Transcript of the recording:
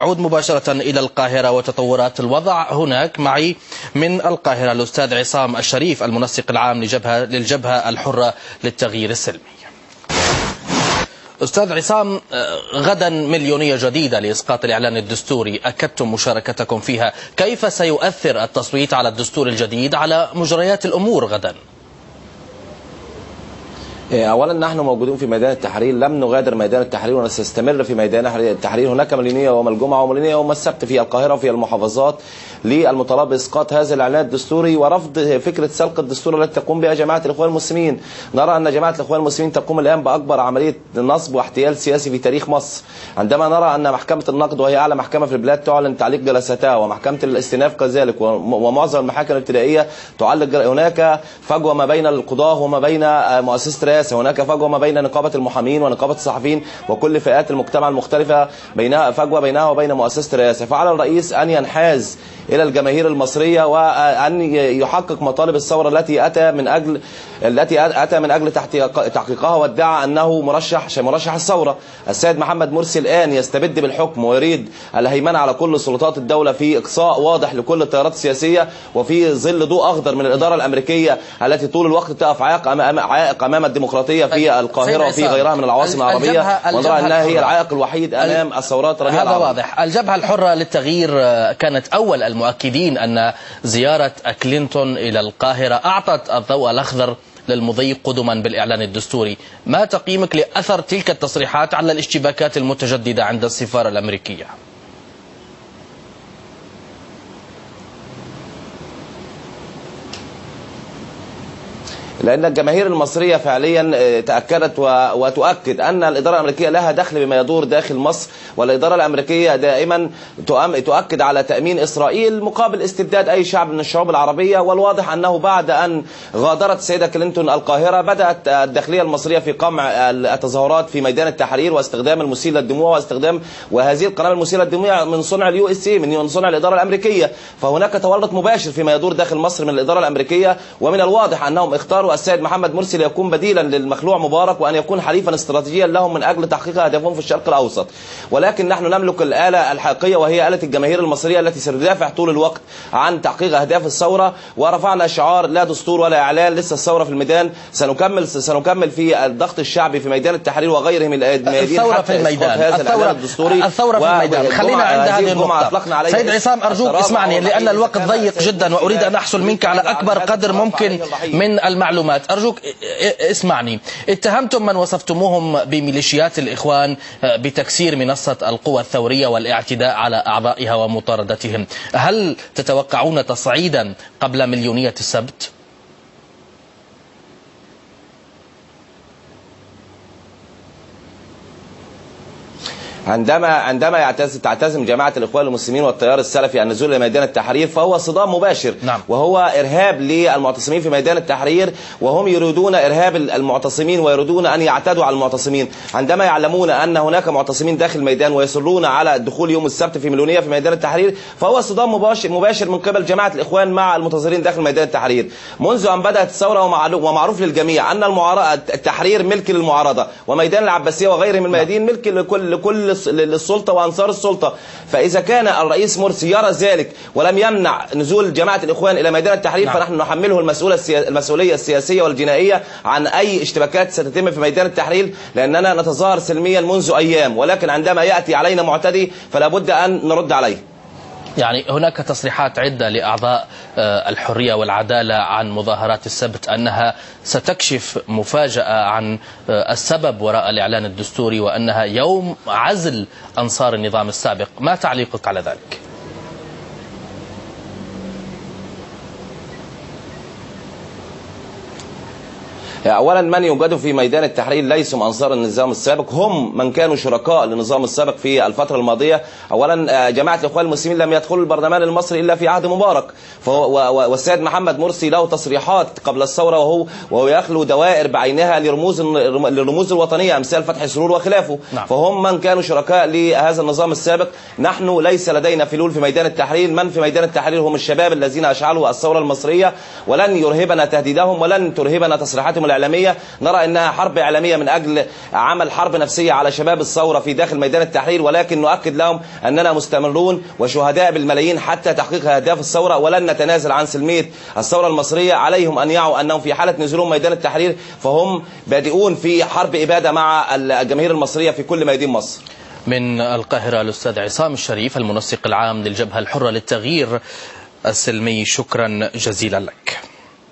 أعود مباشرة إلى القاهرة وتطورات الوضع هناك. معي من القاهرة الأستاذ عصام الشريف المنسق العام للجبهة الحرة للتغيير السلمي. أستاذ عصام، غدا مليونية جديدة لإسقاط الإعلان الدستوري، أكدتم مشاركتكم فيها، كيف سيؤثر التصويت على الدستور الجديد على مجريات الأمور غدا؟ اولا نحن موجودون في ميدان التحرير، لم نغادر ميدان التحرير ونستمر في ميدان التحرير. هناك مليونية يوم الجمعة ومليونية يوم السبت في القاهرة وفي المحافظات للمطالبة بإسقاط هذا الإعلان الدستوري ورفض فكرة سلق الدستور التي تقوم بها جماعة الإخوان المسلمين. نرى أن جماعة الإخوان المسلمين تقوم الآن بأكبر عملية نصب واحتيال سياسي في تاريخ مصر، عندما نرى أن محكمة النقد وهي أعلى محكمة في البلاد تعلن تعليق جلساتها، ومحكمة الاستئناف كذلك، ومعظم المحاكم الابتدائية تعلق. هناك فجوة ما بين القضاة وما بين مؤسسة الرئاسة، هناك فجوة ما بين نقابة المحامين ونقابة الصحفيين وكل فئات المجتمع المختلفة، بينها فجوة بينها وبين مؤسسة الرئاسة. فعلى الرئيس أن ينحاز إلى الجماهير المصرية وأن يحقق مطالب الثورة التي أتى من أجل تحقيقها، وادعى أنه مرشح الثورة. السيد محمد مرسي الآن يستبد بالحكم ويريد الهيمنة على كل سلطات الدولة في إقصاء واضح لكل التيارات السياسية، وفي ظل ضوء أخضر من الإدارة الأمريكية التي طول الوقت تقف عائق أمام الديمقراطية في القاهرة وفي غيرها من العواصم العربية، ونرى أنها هي العائق الوحيد أمام الثورات ربيع العربي. هذا واضح. الجبهة الحرة للتغيير كانت أول المؤكدين أن زيارة كلينتون إلى القاهرة أعطت الضوء الأخضر للمضي قدما بالإعلان الدستوري. ما تقييمك لأثر تلك التصريحات على الاشتباكات المتجددة عند السفارة الأمريكية؟ لأن الجماهير المصرية فعليا تأكدت وتؤكد أن الإدارة الأمريكية لها دخل بما يدور داخل مصر، والإدارة الأمريكية دائما تؤكد على تأمين إسرائيل مقابل استبداد أي شعب من الشعوب العربية. والواضح أنه بعد أن غادرت السيدة كلينتون القاهرة بدأت الداخلية المصرية في قمع التظاهرات في ميدان التحرير واستخدام المسيل للدموع وهذه القنابل المسيلة للدموع من صنع USA، من صنع الإدارة الأمريكية. فهناك تورط مباشر فيما يدور داخل مصر من الإدارة الأمريكية، ومن الواضح أنهم اختاروا السيد محمد مرسي ليكون بديلا للمخلوع مبارك، وأن يكون حليفا استراتيجيا لهم من أجل تحقيق أهدافهم في الشرق الأوسط. ولكن نحن نملك الآلة الحقيقية، وهي آلة الجماهير المصرية التي ستدافع طول الوقت عن تحقيق أهداف الثورة. ورفعنا شعار لا دستور ولا إعلان، لسه الثورة في الميدان. سنكمل في الضغط الشعبي في ميدان التحرير وغيره من الميادين. الثورة في الميدان، الثورة في الميدان. خلينا عند هذه النقطة. سيد عصام، أرجوك اسمعني لأن الوقت ضيق جدا وأريد أن أحصل منك على أكبر قدر ممكن من المعلومات. أرجوك اسمعني. اتهمتم من وصفتموهم بميليشيات الإخوان بتكسير منصة القوى الثورية والاعتداء على أعضائها ومطاردتهم. هل تتوقعون تصعيدا قبل مليونية السبت؟ عندما تعتزم جماعة الإخوان المسلمين والتيار السلفي النزول إلى ميدان التحرير فهو صدام مباشر. نعم. وهو إرهاب للمعتصمين في ميدان التحرير، وهم يريدون إرهاب المعتصمين ويريدون أن يعتدوا على المعتصمين. عندما يعلمون أن هناك معتصمين داخل الميدان ويصرون على الدخول يوم السبت في مليونية في ميدان التحرير، فهو صدام مباشر من قبل جماعة الإخوان مع المتظاهرين داخل ميدان التحرير. منذ أن بدأت الثورة ومعروف للجميع أن التحرير ملك للمعارضة، وميدان العباسية وغيره من الميادين ملك لكل للسلطة وأنصار السلطة. فإذا كان الرئيس مرسي يرى ذلك ولم يمنع نزول جماعة الإخوان إلى ميدان التحرير، فنحن نحمله المسؤولية السياسية والجنائية عن أي اشتباكات ستتم في ميدان التحرير، لأننا نتظاهر سلميا منذ أيام، ولكن عندما يأتي علينا معتدي فلا بد أن نرد عليه. يعني هناك تصريحات عدة لأعضاء الحرية والعدالة عن مظاهرات السبت أنها ستكشف مفاجأة عن السبب وراء الإعلان الدستوري، وأنها يوم عزل أنصار النظام السابق. ما تعليقك على ذلك؟ أولا من يوجدوا في ميدان التحرير ليسوا من أنصار النظام السابق، هم من كانوا شركاء للنظام السابق في الفترة الماضية. أولا جماعة الإخوان المسلمين لم يدخلوا البرلمان المصري إلا في عهد مبارك، والسيد محمد مرسي له تصريحات قبل الثورة وهو يخلو دوائر بعينها للرموز الوطنية أمثال فتحي سرور وخلافه. نعم. فهم من كانوا شركاء لهذا النظام السابق. نحن ليس لدينا فلول في ميدان التحرير، من في ميدان التحرير هم الشباب الذين أشعلوا الثورة المصرية، ولن يرهبنا تهديدهم ولن ترهبنا تصريحاتهم الإعلامية، نرى أنها حرب إعلامية من أجل عمل حرب نفسية على شباب الثورة في داخل ميدان التحرير، ولكن نؤكد لهم أننا مستمرون وشهداء بالملايين حتى تحقيق أهداف الثورة، ولن نتنازل عن سلمية الثورة المصرية. عليهم أن يعوا أنهم في حالة نزولهم ميدان التحرير فهم بادئون في حرب إبادة مع الجماهير المصرية في كل ميادين مصر. من القاهرة الأستاذ عصام الشريف المنسق العام للجبهة الحرة للتغيير السلمي، شكرا جزيلا لك.